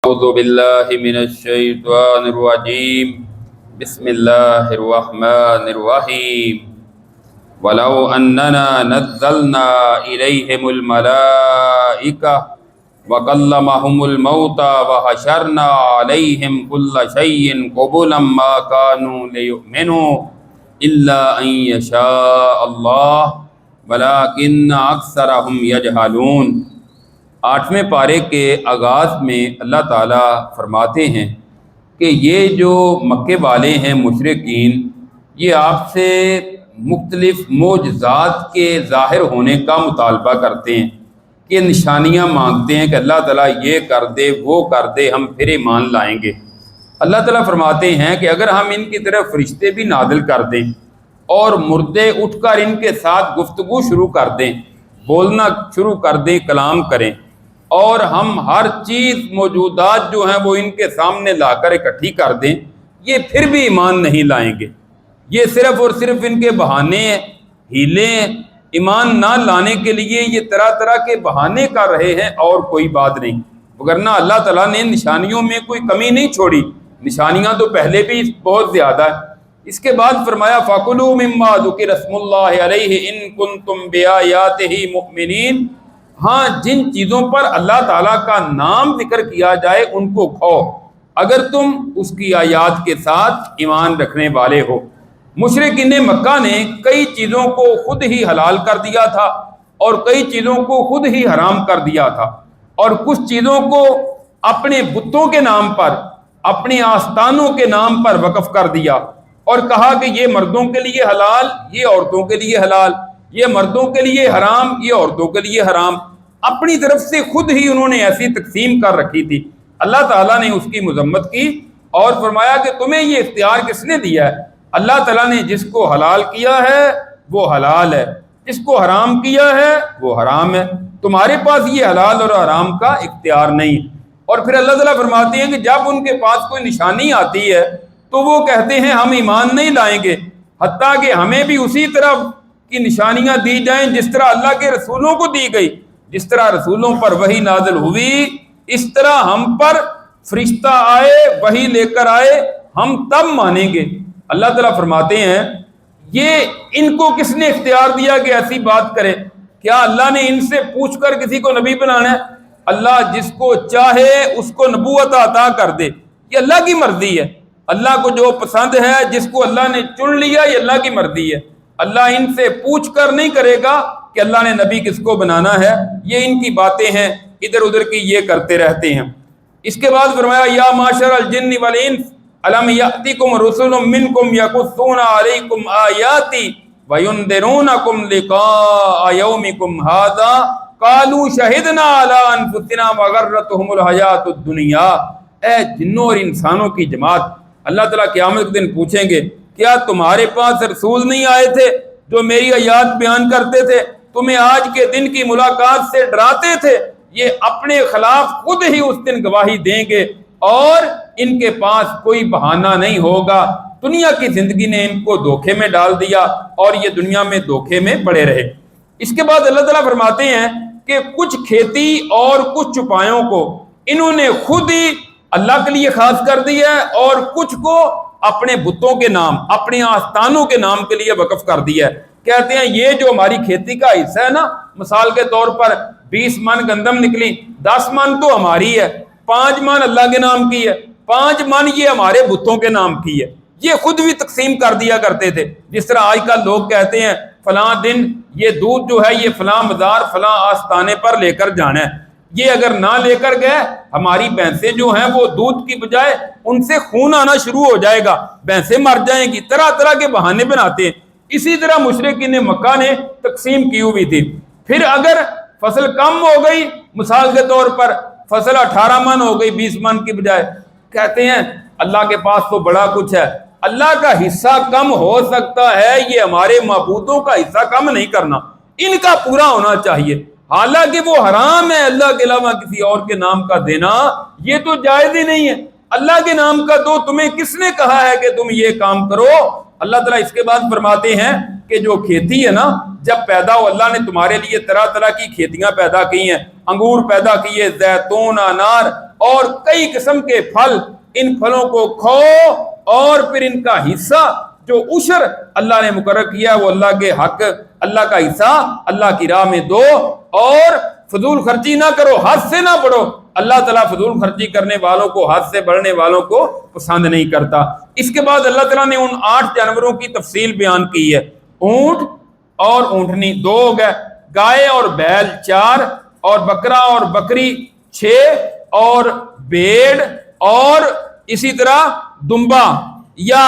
اعوذ باللہ من الشیطان الرجیم بسم اللہ الرحمن الرحیم ولو اننا نزلنا الیہم الملائکہ وکلمہم الموتى وحشرنا علیہم کل شیء قبلا ما كانوا لیؤمنوا الا ان یشاء اللہ ولکن اکثرہم یجہلون۔ 8ویں پارے کے آغاز میں اللہ تعالیٰ فرماتے ہیں کہ یہ جو مکے والے ہیں مشرکین، یہ آپ سے مختلف معجزات کے ظاہر ہونے کا مطالبہ کرتے ہیں، کہ نشانیاں مانگتے ہیں کہ اللہ تعالیٰ یہ کر دے وہ کر دے ہم پھر ایمان لائیں گے۔ اللہ تعالیٰ فرماتے ہیں کہ اگر ہم ان کی طرف فرشتے بھی نازل کر دیں اور مردے اٹھ کر ان کے ساتھ گفتگو شروع کر دیں، بولنا شروع کر دیں، کلام کریں، اور ہم ہر چیز موجودات جو ہیں وہ ان کے سامنے لا کر اکٹھی کر دیں، یہ پھر بھی ایمان نہیں لائیں گے۔ یہ صرف اور صرف ان کے بہانے ہیں، ہیلے ہیں۔ ایمان نہ لانے کے لیے یہ طرح طرح کے بہانے کر رہے ہیں اور کوئی بات نہیں، وگرنہ اللہ تعالیٰ نے نشانیوں میں کوئی کمی نہیں چھوڑی، نشانیاں تو پہلے بھی بہت زیادہ ہیں۔ اس کے بعد فرمایا فَكُلُوا مِمَّا ذُكِرَ اسْمُ اللَّهِ عَلَيْهِ إِن كُنتُم بِآيَاتِهِ مُؤْمِنِينَ۔ ہاں، جن چیزوں پر اللہ تعالیٰ کا نام ذکر کیا جائے ان کو کھاؤ اگر تم اس کی آیات کے ساتھ ایمان رکھنے والے ہو۔ مشرکین مکہ نے کئی چیزوں کو خود ہی حلال کر دیا تھا اور کئی چیزوں کو خود ہی حرام کر دیا تھا، اور کچھ چیزوں کو اپنے بتوں کے نام پر، اپنے آستانوں کے نام پر وقف کر دیا اور کہا کہ یہ مردوں کے لیے حلال، یہ عورتوں کے لیے حلال، یہ مردوں کے لیے حرام، یہ عورتوں کے لیے حرام۔ اپنی طرف سے خود ہی انہوں نے ایسی تقسیم کر رکھی تھی۔ اللہ تعالیٰ نے اس کی مذمت کی اور فرمایا کہ تمہیں یہ اختیار کس نے دیا ہے؟ اللہ تعالیٰ نے جس کو حلال کیا ہے وہ حلال ہے، جس کو حرام کیا ہے وہ حرام ہے، تمہارے پاس یہ حلال اور حرام کا اختیار نہیں۔ اور پھر اللہ تعالیٰ فرماتے ہیں کہ جب ان کے پاس کوئی نشانی آتی ہے تو وہ کہتے ہیں ہم ایمان نہیں لائیں گے حتیٰ کہ ہمیں بھی اسی طرح کی نشانیاں دی جائیں جس طرح اللہ کے رسولوں کو دی گئی۔ جس طرح رسولوں پر وحی نازل ہوئی اس طرح ہم پر فرشتہ آئے، وحی لے کر آئے، ہم تب مانیں گے۔ اللہ تعالیٰ فرماتے ہیں یہ ان کو کس نے اختیار دیا کہ ایسی بات کرے؟ کیا اللہ نے ان سے پوچھ کر کسی کو نبی بنانا ہے؟ اللہ جس کو چاہے اس کو نبوت عطا کر دے، یہ اللہ کی مرضی ہے۔ اللہ کو جو پسند ہے، جس کو اللہ نے چن لیا، یہ اللہ کی مرضی ہے۔ اللہ ان سے پوچھ کر نہیں کرے گا کہ اللہ نے نبی کس کو بنانا ہے، یہ ان کی باتیں ہیں، ادھر ادھر کی یہ کرتے رہتے ہیں۔ اس کے بعد فرمایا یا معشر الجن والانس الم یأتکم رسل منکم یقصون علیکم آیاتی وینذرونکم لقاء یومکم ھذا قالوا شہدنا علی انفسنا وغرتہم الحیاۃ الدنیا۔ اے جنوں اور انسانوں کی جماعت، اللہ تعالیٰ قیامت کے دن پوچھیں گے کیا تمہارے پاس رسول نہیں آئے تھے جو میری آیات بیان کرتے تھے، تمہیں آج کے دن کی ملاقات سے ڈراتے تھے؟ یہ اپنے خلاف خود ہی اس دن گواہی دیں گے اور ان کے پاس کوئی بہانہ نہیں ہوگا۔ دنیا کی زندگی نے ان کو دھوکے میں ڈال دیا اور یہ دنیا میں دھوکے میں پڑے رہے۔ اس کے بعد اللہ تعالیٰ فرماتے ہیں کہ کچھ کھیتی اور کچھ چوپایوں کو انہوں نے خود ہی اللہ کے لیے خاص کر دیا ہے اور کچھ کو اپنے بتوں کے نام، اپنے آستانوں کے نام کے لیے وقف کر دیا ہے۔ کہتے ہیں یہ جو ہماری کھیتی کا حصہ ہے نا، مثال کے طور پر 20 من گندم نکلی، 10 من تو ہماری ہے، 5 من اللہ کے نام کی ہے، 5 من یہ ہمارے بتوں کے نام کی ہے۔ یہ خود بھی تقسیم کر دیا کرتے تھے۔ جس طرح آج کل لوگ کہتے ہیں فلاں دن یہ دودھ جو ہے یہ فلاں مزار فلاں آستانے پر لے کر جانا ہے، یہ اگر نہ لے کر گئے ہماری بھینسیں جو ہیں وہ دودھ کی بجائے ان سے خون آنا شروع ہو جائے گا، بھینسیں مر جائیں گی، طرح طرح کے بہانے بناتے ہیں۔ اسی طرح مشرکین مکہ نے تقسیم کی ہوئی تھی۔ پھر اگر فصل کم ہو گئی، مثال کے طور پر فصل 18 من ہو گئی 20 من کی بجائے، کہتے ہیں اللہ کے پاس تو بڑا کچھ ہے، اللہ کا حصہ کم ہو سکتا ہے، یہ ہمارے معبودوں کا حصہ کم نہیں کرنا، ان کا پورا ہونا چاہیے۔ حالانکہ وہ حرام ہے اللہ کے علاوہ کسی اور کے نام کا دینا، یہ تو جائز ہی نہیں ہے۔ اللہ کے نام کا دو، تمہیں کس نے کہا ہے کہ تم یہ کام کرو؟ اللہ تعالیٰ اس کے بعد فرماتے ہیں کہ جو کھیتی ہے نا، جب پیدا ہو، اللہ نے تمہارے لیے طرح طرح کی کھیتیاں پیدا کی ہیں، انگور پیدا کیے، زیتون، انار، اور کئی قسم کے پھل، ان پھلوں کو کھاؤ اور پھر ان کا حصہ جو عشر اللہ نے مقرر کیا وہ اللہ کے حق، اللہ کا حصہ اللہ کی راہ میں دو، اور فضول خرچی نہ کرو، حد سے نہ بڑھو۔ اللہ تعالیٰ فضول خرچی کرنے والوں کو، حد سے بڑھنے والوں کو پسند نہیں کرتا۔ اس کے بعد اللہ تعالیٰ نے ان 8 جانوروں کی تفصیل بیان کی ہے۔ اونٹ اور اونٹنی 2 ہو گئے، گائے اور بیل 4، اور بکرا اور بکری 6، اور بھیڑ اور اسی طرح دمبا، یا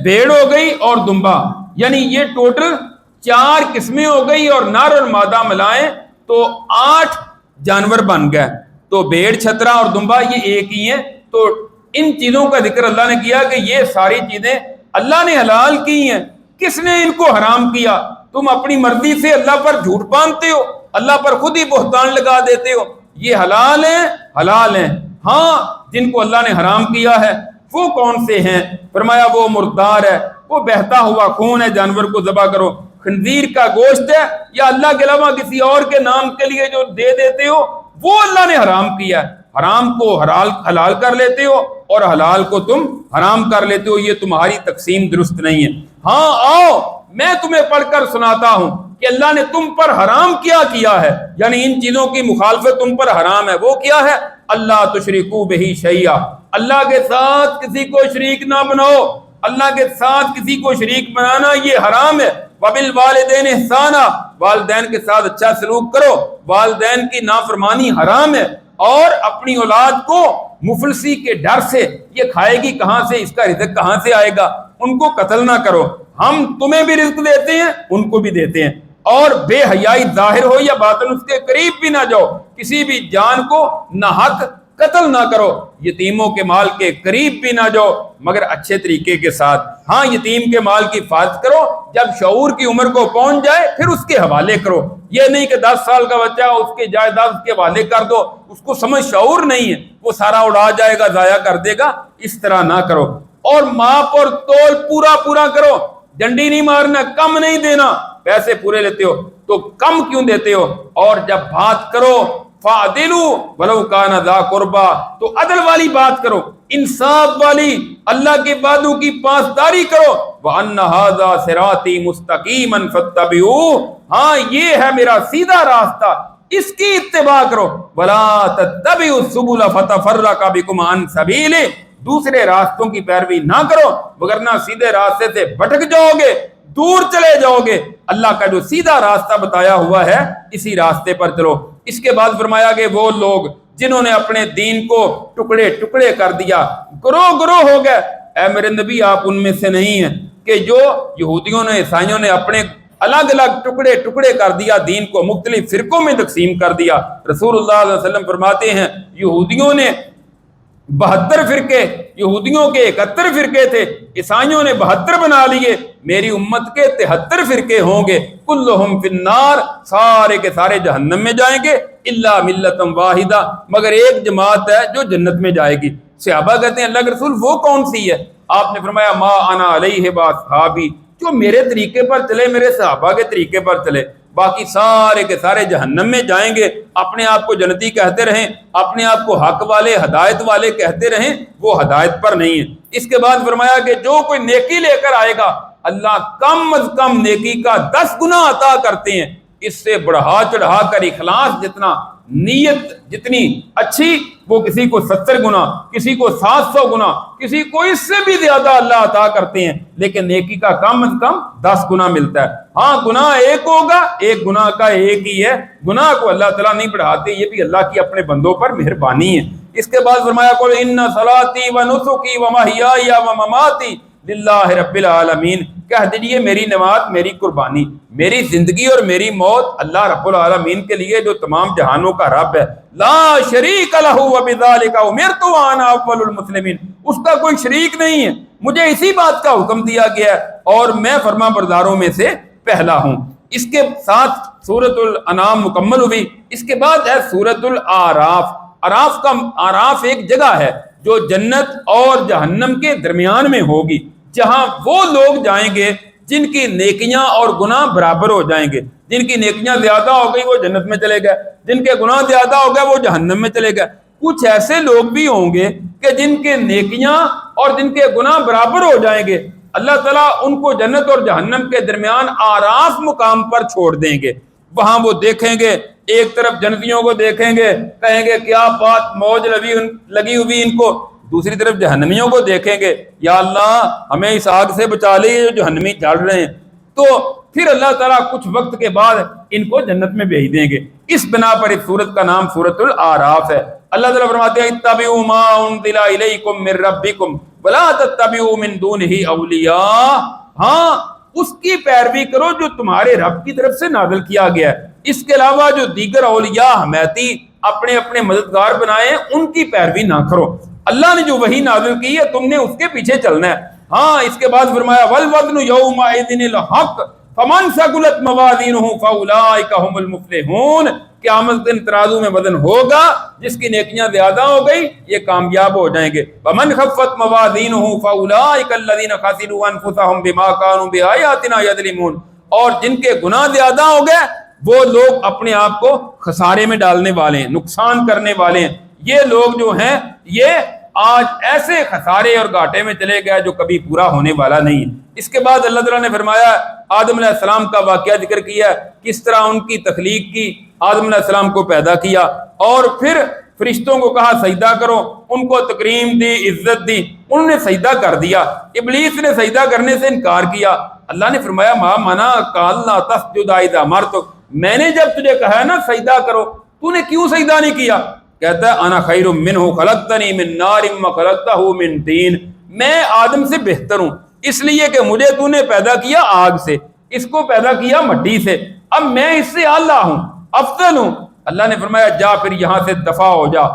بھیڑ ہو گئی اور دمبا، یعنی یہ ٹوٹل 4 قسمیں ہو گئی، اور نر اور مادہ ملائیں تو 8 جانور بن گئے۔ تو بھیڑ، چھترا اور دمبا یہ ایک ہی ہیں۔ تو ان چیزوں کا ذکر اللہ نے کیا کہ یہ ساری چیزیں اللہ نے حلال کی ہیں۔ کس نے ان کو حرام کیا؟ تم اپنی مرضی سے اللہ پر جھوٹ باندھتے ہو، اللہ پر خود ہی بہتان لگا دیتے ہو۔ یہ حلال ہیں، حلال ہیں۔ ہاں، جن کو اللہ نے حرام کیا ہے وہ کون سے ہیں؟ فرمایا وہ مردار ہے، وہ بہتا ہوا خون ہے، جانور کو ذبح کرو۔ خنزیر کا گوشت ہے، یا اللہ کے علاوہ کسی اور کے نام کے لیے جو دے دیتے ہو وہ اللہ نے حرام کیا ہے۔ حرام کو حلال کر لیتے ہو اور حلال کو تم حرام کر لیتے ہو، یہ تمہاری تقسیم درست نہیں ہے۔ ہاں آؤ میں تمہیں پڑھ کر سناتا ہوں کہ اللہ نے تم پر حرام کیا ہے، یعنی ان چیزوں کی مخالفت تم پر حرام ہے۔ وہ کیا ہے؟ اللہ تشرکو بہی شیئا، اللہ کے ساتھ کسی کو شریک نہ بناؤ، اللہ کے ساتھ کسی کو شریک بنانا یہ حرام ہے۔ وبالوالدین احسانا، والدین کے ساتھ اچھا سلوک کرو، والدین کی نافرمانی حرام ہے۔ اور اپنی اولاد کو مفلسی کے ڈر سے، یہ کھائے گی کہاں سے، اس کا رزق کہاں سے آئے گا، ان کو قتل نہ کرو۔ ہم تمہیں بھی رزق دیتے ہیں، ان کو بھی دیتے ہیں۔ اور بے حیائی ظاہر ہو یا باطن اس کے قریب بھی نہ جاؤ، کسی بھی جان کو ناحق قتل نہ کرو، یتیموں کے مال کے قریب بھی نہ جاؤ مگر اچھے طریقے کے ساتھ۔ ہاں، یتیم کے مال کی حفاظت کرو، جب شعور کی عمر کو پہنچ جائے پھر اس کے حوالے کرو۔ یہ نہیں کہ 10 سال کا بچہ اس کے جائیداد اس کے حوالے کر دو، اس کو سمجھ شعور نہیں ہے، وہ سارا اڑا جائے گا، ضائع کر دے گا، اس طرح نہ کرو۔ اور ماپ اور تول پورا کرو، ڈنڈی نہیں مارنا، کم نہیں دینا۔ پیسے پورے لیتے ہو تو کم کیوں دیتے ہو؟ اور جب بات کرو فَعْدِلُوا وَلَوْ كَانَ ذَا قُرْبَىٰ، تو عدل والی بات کرو، انصاف والی، اللہ کے وعدوں کی پاسداری کرو۔ وَأَنَّ هَذَا صِرَاطِي مُسْتَقِيمًا فَاتَّبِعُوهُ، ہاں یہ ہے میرا سیدھا راستہ، اس کی اتباع کرو۔ وَلَا تَتَّبِعُوا السُّبُلَ فَتَفَرَّقَ بِكُمْ عَنْ سَبِيلِهِ، دوسرے راستوں کی پیروی نہ کرو وگرنہ سیدھے راستے سے بھٹک جاؤ گے، دور چلے جاؤ گے۔ اللہ کا جو سیدھا راستہ بتایا ہوا ہے اسی راستے پر چلو۔ اس کے بعد فرمایا کہ وہ لوگ جنہوں نے اپنے دین کو ٹکڑے ٹکڑے کر دیا، گروہ ہو گئے، اے میرے نبی آپ ان میں سے نہیں ہیں کہ جو یہودیوں نے، عیسائیوں نے اپنے الگ الگ ٹکڑے کر دیا، دین کو مختلف فرقوں میں تقسیم کر دیا۔ رسول اللہ صلی اللہ علیہ وسلم فرماتے ہیں یہودیوں نے 72 فرقے، یہودیوں کے 71 فرقے تھے، عیسائیوں نے 72 بنا لیے، میری امت کے 73 فرقے ہوں گے، کلہم فی النار، سارے کے سارے جہنم میں جائیں گے، الا ملۃ واحدہ، مگر ایک جماعت ہے جو جنت میں جائے گی۔ صحابہ کہتے ہیں اللہ کے رسول وہ کون سی ہے؟ آپ نے فرمایا ما انا علیہ واصحابی، جو میرے طریقے پر چلے، میرے صحابہ کے طریقے پر چلے، باقی سارے کے سارے جہنم میں جائیں گے۔ اپنے آپ کو جنتی کہتے رہیں، اپنے آپ کو حق والے، ہدایت والے کہتے رہیں، وہ ہدایت پر نہیں ہیں۔ اس کے بعد فرمایا کہ جو کوئی نیکی لے کر آئے گا اللہ کم از کم نیکی کا 10 گنا عطا کرتے ہیں۔ اس سے بڑھا چڑھا کر اخلاص جتنا، نیت جتنی اچھی، وہ کسی کو 70 گنا، کسی کو 700 گنا، کسی کو اس سے بھی زیادہ اللہ عطا کرتے ہیں، لیکن نیکی کا کم از کم 10 گنا ملتا ہے۔ ہاں گناہ ایک ہوگا، ایک گناہ کا ایک ہی ہے، گناہ کو اللہ تعالیٰ نہیں بڑھاتے، یہ بھی اللہ کی اپنے بندوں پر مہربانی ہے۔ اس کے بعد فرمایا قل ان صلاتی و نسکی و محیای و مماتی للہ رب العالمین، کہہ دیجئے میری نماز، میری قربانی، میری زندگی اور میری موت اللہ رب العالمین کے لیے جو تمام جہانوں کا رب ہے، لا شریک لہ وبذالک امرت وانا اول المسلمین، اس کا کوئی شریک نہیں ہے، مجھے اسی بات کا حکم دیا گیا ہے اور میں فرما برداروں میں سے پہلا ہوں۔ اس کے ساتھ سورۃ الانعام مکمل ہوئی۔ اس کے بعد ہے سورۃ الاعراف۔ اعراف ایک جگہ ہے جو جنت اور جہنم کے درمیان میں ہوگی، جہاں وہ لوگ جائیں گے جن کی نیکیاں اور گناہ برابر ہو جائیں گے۔ جن کی نیکیاں زیادہ ہو گئی وہ جنت میں چلے گئے، جن کے گناہ زیادہ ہو گئے وہ جہنم میں چلے گئے۔ کچھ ایسے لوگ بھی ہوں گے کہ جن کے نیکیاں اور جن کے گناہ برابر ہو جائیں گے، اللہ تعالیٰ ان کو جنت اور جہنم کے درمیان آراف مقام پر چھوڑ دیں گے۔ وہاں وہ دیکھیں گے، ایک طرف جنتیوں کو دیکھیں گے، کہیں گے کیا بات، موج لگی ہوئی ان کو، دوسری طرف جہنمیوں کو دیکھیں گے، یا اللہ ہمیں اس آگ سے بچا لے جو جہنمی جل رہے ہیں۔ تو پھر اللہ تعالیٰ کچھ وقت کے بعد ان کو جنت میں بھیج دیں گے۔ اس بنا پر اس سورت کا نام سورۃ الاعراف ہے۔ اللہ تعالیٰ فرماتے ہیں اتبعوا ما انزل الیکم من ربکم ولا تتبعوا من دونہ اولیاء، ہاں اس کی پیروی کرو جو تمہارے رب کی طرف سے نازل کیا گیا ہے، اس کے علاوہ جو دیگر اولیاء حمیتی اپنے اپنے مددگار بنائے ہیں ان کی پیروی نہ کرو۔ اللہ نے جو وحی نازل کی ہے تم نے اس کے پیچھے چلنا ہے۔ ہاں اس کے بعد فرمایا والوزن یومئذ الحق فمن ثقلت موازینہ فاولئک هم المفلحون، قیامت دن ترازو میں وزن ہوگا، جس کی نیکیاں زیادہ ہو گئی یہ کامیاب ہو جائیں گے۔ ومن خفت موازینہ فاولئک الذین خسروا انفسهم بما كانوا بآیاتنا یظلمون، اور جن کے گناہ زیادہ ہو گئے وہ لوگ اپنے آپ کو خسارے میں ڈالنے والے ہیں، نقصان کرنے والے ہیں۔ یہ لوگ جو ہیں یہ آج ایسے خسارے اور گھاٹے میں چلے گئے جو کبھی پورا ہونے والا نہیں ہے۔ اس کے بعد اللہ تعالیٰ نے فرمایا آدم علیہ السلام کا واقعہ ذکر کیا، کس طرح ان کی تخلیق کی، آدم علیہ السلام کو پیدا کیا اور پھر فرشتوں کو کہا سجدہ کرو، ان کو تکریم دی، عزت دی، انہوں نے سجدہ کر دیا۔ ابلیس نے سجدہ کرنے سے انکار کیا۔ اللہ نے فرمایا ما منع قال لا تسجد اذا امرتک، میں نے جب تجھے کہا ہے نا سجدہ کرو تو نے کیوں سجدہ نہیں کیا؟ کہتا ہے انا خیر منہ خلقتنی من نار وخلقتہ من طین، میں آدم سے بہتر ہوں اس لیے کہ مجھے تو نے پیدا کیا آگ سے، اس کو پیدا کیا مٹی سے، اب میں اس سے اعلیٰ ہوں، افضل ہوں۔ اللہ نے فرمایا جا پھر یہاں سے دفع ہو جا،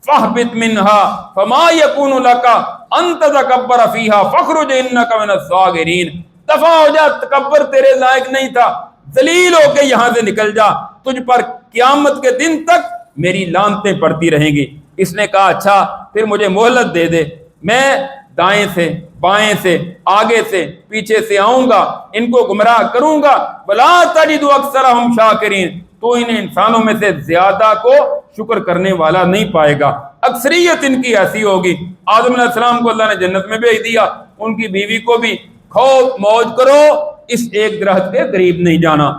فاہبط منہا فما یکون لک ان تتکبر فیہا فاخرج انک من الصاغرین، دفع ہو جا، تکبر تیرے لائق نہیں تھا، ذلیل ہو کے یہاں سے نکل جا، تجھ پر قیامت کے دن تک میری لعنتیں پڑتی رہیں گی۔ اس نے کہا اچھا پھر مجھے مہلت دے دے، میں دائیں سے بائیں سے آگے سے پیچھے سے آؤں گا، ان کو گمراہ کروں گا، ولا تجد اکثرهم شاکرین، تو ان انسانوں میں سے زیادہ کو شکر کرنے والا نہیں پائے گا، اکثریت ان کی ایسی ہوگی۔ آدم علیہ السلام کو اللہ نے جنت میں بھیج دیا، ان کی بیوی کو بھی کھاؤ موج کرو، اس ایک درخت کے قریب نہیں جانا۔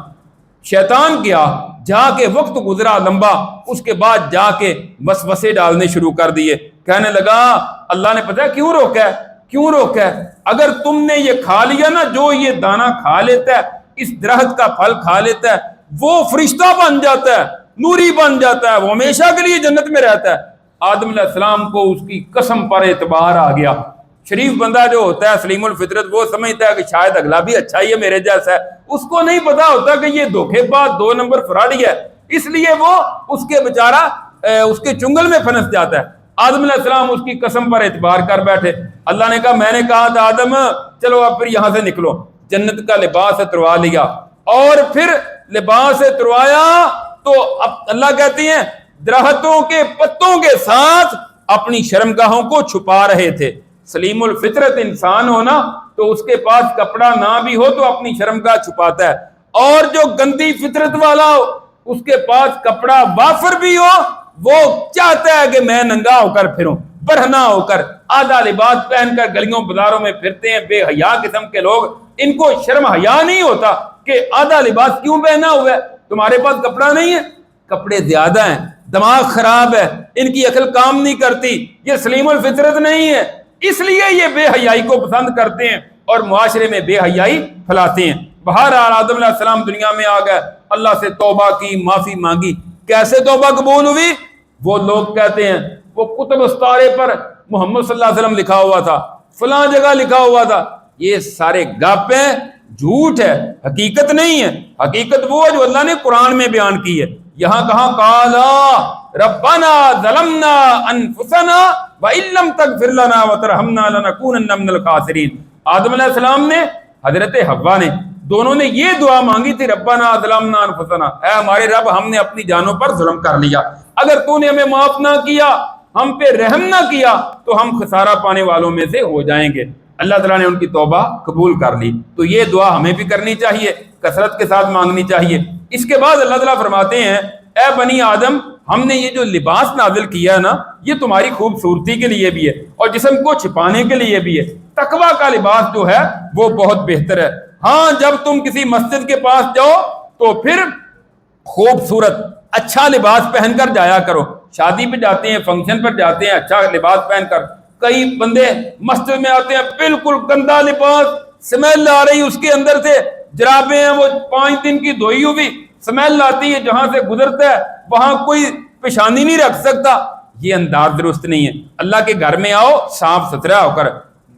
شیطان کیا جا کے وقت گزرا لمبا، اس کے بعد جا کے وسوسے ڈالنے شروع کر دیے، کہنے لگا اللہ نے پتہ کیوں روکا ہے، کیوں روکا ہے، اگر تم نے یہ کھا لیا نا، جو یہ دانہ کھا لیتا ہے، اس درخت کا پھل کھا لیتا ہے، وہ فرشتہ بن جاتا ہے، نوری بن جاتا ہے، وہ ہمیشہ کے لیے جنت میں رہتا ہے۔ آدم علیہ السلام کو اس کی قسم پر اعتبار آ گیا۔ شریف بندہ جو ہوتا ہے سلیم الفطرت، وہ سمجھتا ہے کہ شاید اگلا بھی اچھا ہی ہے میرے جیسا ہے، اس کو نہیں پتا ہوتا کہ یہ دھوکے باز 2 نمبر فراڈی ہے، اس لیے وہ اس کے بیچارہ اس کے چنگل میں پھنس جاتا ہے۔ آدم علیہ السلام اس کی قسم پر اعتبار کر بیٹھے۔ اللہ نے کہا میں نے کہا تھا آدم چلو اب پھر یہاں سے نکلو، جنت کا لباس اتروا لیا، اور پھر لباس اتروایا تو اب اللہ کہتی ہیں درختوں کے پتوں کے ساتھ اپنی شرمگاہوں کو چھپا رہے تھے۔ سلیم الفطرت انسان ہونا تو اس کے پاس کپڑا نہ بھی ہو تو اپنی شرمگاہ چھپاتا ہے، اور جو گندی فطرت والا ہو اس کے پاس کپڑا وافر بھی ہو وہ چاہتا ہے کہ میں ننگا ہو کر پھروں، برہنہ ہو کر، آدھا لباس پہن کر گلیوں بازاروں میں پھرتے ہیں بے حیا قسم کے لوگ، ان کو شرم حیا نہیں ہوتا کہ آدھا لباس کیوں پہنا ہوا ہے، تمہارے پاس کپڑا نہیں ہے، کپڑے زیادہ ہیں، دماغ خراب ہے، ان کی عقل کام نہیں کرتی، یہ سلیم الفطرت نہیں ہے، اس لیے یہ بے حیائی کو پسند کرتے ہیں اور معاشرے میں بے حیائی پھیلاتے ہیں۔ بہرحال آدم علیہ السلام دنیا میں آ گئے، اللہ سے توبہ کی، معافی مانگی۔ کیسے توبہ قبول ہوئی؟ وہ لوگ کہتے ہیں وہ کتب استارے پر محمد صلی اللہ علیہ وسلم لکھا ہوا تھا، فلاں جگہ لکھا ہوا تھا، یہ سارے گپ ہیں، جھوٹ ہے، حقیقت نہیں ہے۔ حقیقت وہ ہے جو اللہ نے قرآن میں بیان کی ہے۔ یہاں کہاں قالا ربنا ظلمنا انفسنا وان لم تغفر لنا وترحمنا لنکونن من الخاسرین۔ آدم علیہ السلام نے، حضرت حوا نے، دونوں نے یہ دعا مانگی تھی ربنا ظلمنا انفسنا، اے ہمارے رب ہم نے اپنی جانوں پر ظلم کر لیا، اگر تو نے ہمیں معاف نہ کیا، ہم پہ رحم نہ کیا تو ہم خسارہ پانے والوں میں سے ہو جائیں گے۔ اللہ تعالیٰ نے ان کی توبہ قبول کر لی۔ تو یہ دعا ہمیں بھی کرنی چاہیے، کثرت کے ساتھ مانگنی چاہیے۔ اس کے بعد اللہ تعالیٰ فرماتے ہیں اے بنی آدم ہم نے یہ جو لباس نازل کیا ہے نا یہ تمہاری خوبصورتی کے لیے بھی ہے اور جسم کو چھپانے کے لیے بھی ہے. تقویٰ کا لباس جو ہے وہ بہت بہتر ہے. ہاں جب تم کسی مسجد کے پاس جاؤ تو پھر خوبصورت اچھا لباس پہن کر جایا کرو. شادی پہ جاتے ہیں, فنکشن پر جاتے ہیں اچھا لباس پہن کر. کئی بندے مسجد میں آتے ہیں بالکل گندا لباس, سمیل آ رہی اس کے اندر سے, جرابیں ہیں وہ 5 دن کی دھوئی ہوئی, سمیل آتی ہے, جہاں سے گزرتا ہے وہاں کوئی پیشانی نہیں رکھ سکتا. یہ انداز درست نہیں ہے. اللہ کے گھر میں آؤ صاف ستھرا ہو کر.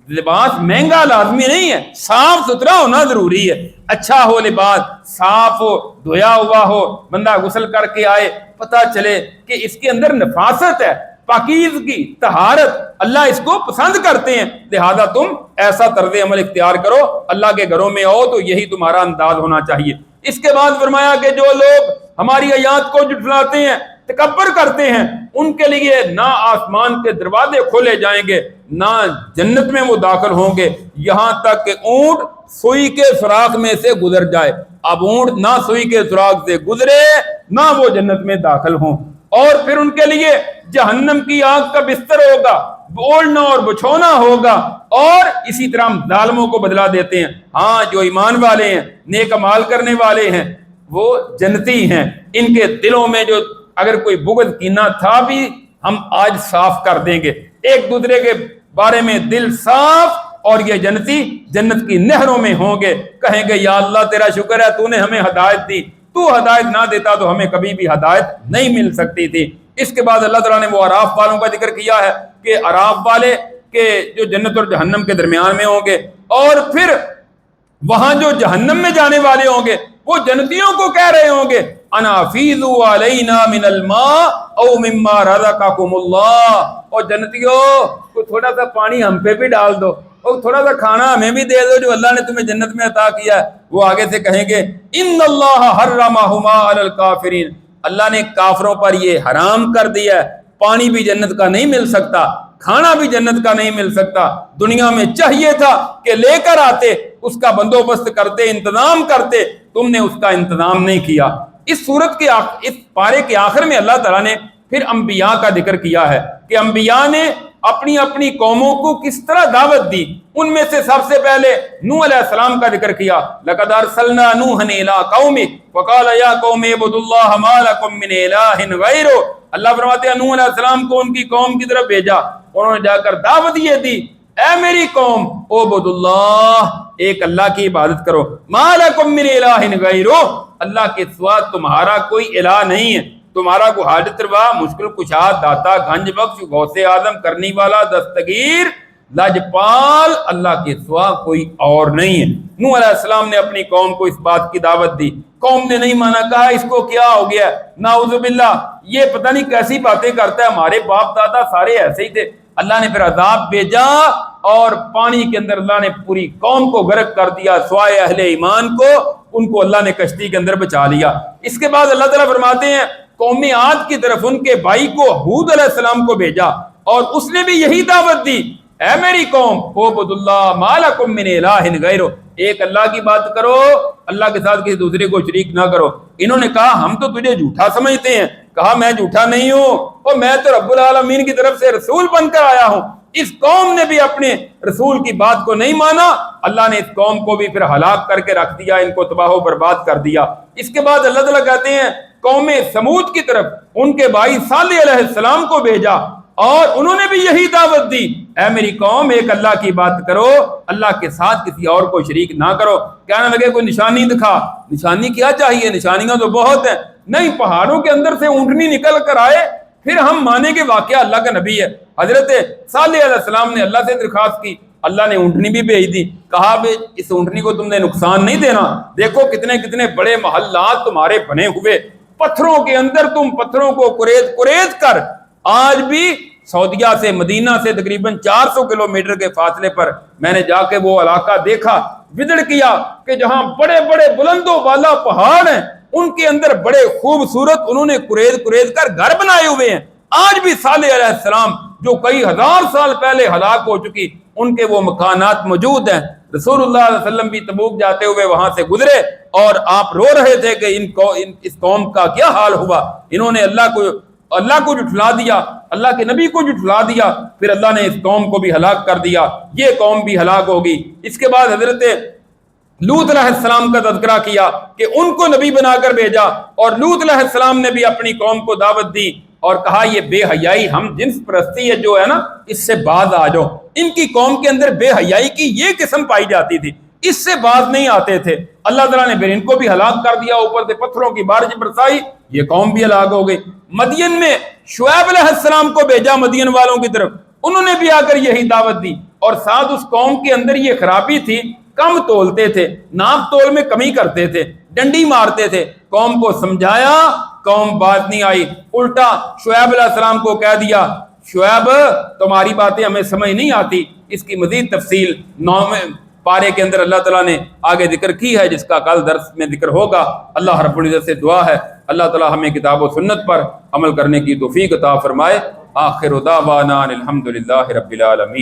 لباس مہنگا لازمی نہیں ہے, صاف ستھرا ہونا ضروری ہے. اچھا ہو لباس, صاف ہو, دھویا ہوا ہو, بندہ غسل کر کے آئے, پتہ چلے کہ اس کے اندر نفاست ہے, پاکیزگی, طہارت, اللہ اس کو پسند کرتے ہیں. لہذا تم ایسا طرز عمل اختیار کرو. اللہ کے گھروں میں آؤ تو یہی تمہارا انداز ہونا چاہیے. اس کے بعد فرمایا کہ جو لوگ ہماری آیات کو جھٹلاتے ہیں, تکبر کرتے ہیں, ان کے لیے نہ آسمان کے دروازے کھولے جائیں گے, نہ جنت میں وہ داخل ہوں گے, یہاں تک کہ اونٹ سوئی کے سوراخ میں سے گزر جائے. اب اونٹ نہ سوئی کے سوراخ سے گزرے نہ وہ جنت میں داخل ہوں. اور پھر ان کے لیے جہنم کی آگ کا بستر ہوگا, اوڑھنا اور بچھونا ہوگا. اور اسی طرح ہم ظالموں کو بدلا دیتے ہیں. ہاں جو ایمان والے ہیں, نیک اعمال کرنے والے ہیں, وہ جنتی ہیں. ان کے دلوں میں جو اگر کوئی بغض کینہ تھا بھی ہم آج صاف کر دیں گے. ایک دوسرے کے بارے میں دل صاف, اور یہ جنتی جنت کی نہروں میں ہوں گے. کہیں گے یا اللہ تیرا شکر ہے تو نے ہمیں ہدایت دی, تو ہدایت نہ دیتا تو ہمیں کبھی بھی ہدایت نہیں مل سکتی تھی. اس کے بعد اللہ تعالیٰ نے وہ اعراف والوں کا ذکر کیا ہے کہ اعراف والے کہ جو جنت اور جہنم کے درمیان میں ہوں گے, اور پھر وہاں جو جہنم میں جانے والے ہوں گے وہ جنتیوں کو کہہ رہے ہوں گے انا افیضوا علینا من الماء او مما رزقکم اللہ. اور جنتیوں کو تھوڑا سا پانی ہم پہ بھی ڈال دو, اور تھوڑا سا کھانا ہمیں بھی دے دو جو اللہ نے تمہیں جنت میں عطا کیا ہے. وہ آگے سے کہیں گے ان اللہ حرمہما علی الکافرین, اللہ نے کافروں پر یہ حرام کر دیا ہے. پانی بھی جنت کا نہیں مل سکتا, کھانا بھی جنت کا نہیں مل سکتا. دنیا میں چاہیے تھا کہ لے کر آتے, اس کا بندوبست کرتے, انتظام کرتے, تم نے اس کا انتظام نہیں کیا. اس سورت کے اس پارے کے آخر میں اللہ تعالیٰ نے پھر انبیاء کا ذکر کیا ہے کہ انبیاء نے اپنی اپنی قوموں کو کس طرح دعوت دی. ان میں سے سب سے پہلے نوح علیہ السلام کا ذکر کیا. لقد ارسلنا نوحا الى قومه وقال یا قوم اعبدوا اللہ ما لکم من الہ غیرہ. اللہ فرماتے ہیں نوح علیہ السلام کو ان کی قوم کی طرف بھیجا, انہوں نے جا کر دعوت یہ دی, اے میری قوم اعبدوا اللہ, ایک اللہ کی عبادت کرو. ما لکم من الہ غیرہ, اللہ کے سوا تمہارا کوئی الہ نہیں ہے. تمہارا کو حاجت روا, مشکل کشا, داتا, گنج بخش, غوث اعظم, کرنی والا, دستگیر, لاجپال, اللہ کے سوا کوئی اور نہیں ہے. نوح علیہ السلام نے اپنی قوم کو اس بات کی دعوت دی. قوم نے نہیں مانا, کہا اس کو کیا ہو گیا, نعوذ باللہ یہ پتہ نہیں کیسی باتیں کرتا ہے, ہمارے باپ دادا سارے ایسے ہی تھے. اللہ نے پھر عذاب بھیجا اور پانی کے اندر اللہ نے پوری قوم کو غرق کر دیا, سوائے اہل ایمان کو, ان کو اللہ نے کشتی کے اندر بچا لیا. اس کے بعد اللہ تعالیٰ فرماتے ہیں قوم عاد کی طرف ان کے بھائی کو ہود علیہ السلام کو بھیجا, اور اس نے بھی یہی دعوت دی, اے میری قوم اعبدوا اللہ ما لکم من الہ غیرہ, ایک اللہ کی بات کرو, اللہ کے ساتھ کسی دوسرے کو شریک نہ کرو. انہوں نے کہا ہم تو تجھے جھوٹا سمجھتے ہیں. کہا میں جھوٹا نہیں ہوں, اور میں تو رب العالمین کی طرف سے رسول بن کر آیا ہوں. اس قوم نے بھی اپنے رسول کی بات کو نہیں مانا, اللہ نے اس قوم کو بھی پھر ہلاک کر کے رکھ دیا, ان کو تباہ و برباد کر دیا. اس کے بعد اللہ تعالیٰ کہتے ہیں قوم سمود کی طرف ان کے بھائی صالح علیہ السلام کو بھیجا, اور انہوں نے بھی یہی دعوت دی, اے میری قوم ایک اللہ کی بات کرو, اللہ کے ساتھ کسی اور کو شریک نہ کرو. کہنے لگے کوئی نشانی دکھا. نشانی کیا چاہیے, نشانیاں تو بہت ہیں. نہیں, پہاڑوں کے اندر سے اونٹنی نکل کر آئے پھر ہم مانیں کہ واقعہ اللہ کا نبی ہے. حضرت صالح علیہ السلام نے اللہ سے درخواست کی, اللہ نے اونٹنی بھی بھیج دی. کہا بھئی اس اونٹنی کو تم نے نقصان نہیں دینا, دیکھو کتنے کتنے بڑے محلات تمہارے بنے ہوئے, پتھروں کے اندر تم پتھروں کو کریت کر, آج بھی سعودیہ سے مدینہ سے تقریباً 400 کلومیٹر کے فاصلے پر میں نے جا کے وہ علاقہ دیکھا, وزٹ کیا کہ جہاں بڑے بڑے بلند و بالا پہاڑ ہیں, ان کے اندر بڑے خوبصورت انہوں نے کریت کر گھر بنائے ہوئے ہیں. آج بھی صالح علیہ السلام جو کئی ہزار سال پہلے ہلاک ہو چکی, ان کے وہ مکانات موجود ہیں. رسول اللہ علیہ وسلم بھی تبوک جاتے ہوئے وہاں سے گزرے, اور آپ رو رہے تھے کہ اس قوم کا کیا حال ہوا, انہوں نے اللہ کو اللہ کو جھٹلا دیا، اللہ کے نبی کو جھٹلا دیا، پھر اللہ نے اس قوم کو بھی ہلاک کر دیا، یہ قوم بھی ہلاک ہوگی۔ اس کے بعد حضرت لوط علیہ السلام کا تذکرہ کیا کہ ان کو نبی بنا کر بھیجا، اور لوط علیہ السلام نے بھی اپنی قوم کو دعوت دی اور کہا یہ بے حیائی، ہم جنس پرستی ہے جو ہے نا، اس سے باز آ جاؤ۔ ان کی قوم کے اندر بے حیائی کی یہ قسم پائی جاتی تھی، اس سے باز نہیں آتے تھے۔ اللہ تعالیٰ نے پھر ان کو بھی ہلاک کر دیا، اوپر سے پتھروں کی بارش برسائی، یہ قوم بھی ہلاک ہو گئی۔ مدین میں شعیب علیہ السلام کو بھیجا مدین والوں کی طرف، انہوں نے بھی آ کر یہی دعوت دی، اور ساتھ اس قوم کے اندر یہ خرابی تھی، کم تولتے تھے، ناپ تول میں کمی کرتے تھے، ڈنڈی مارتے تھے۔ قوم کو سمجھایا، قوم بات نہیں آئی، الٹا شعیب علیہ السلام کو کہہ دیا شعیب تمہاری باتیں ہمیں سمجھ نہیں آتی۔ اس کی مزید تفصیل 9ویں پارے کے اندر اللہ تعالیٰ نے آگے ذکر کی ہے، جس کا کل درس میں ذکر ہوگا۔ اللہ رب العزت سے دعا ہے اللہ تعالیٰ ہمیں کتاب و سنت پر عمل کرنے کی توفیق عطا فرمائے۔ آخر دعوانا الحمدللہ رب العالمین۔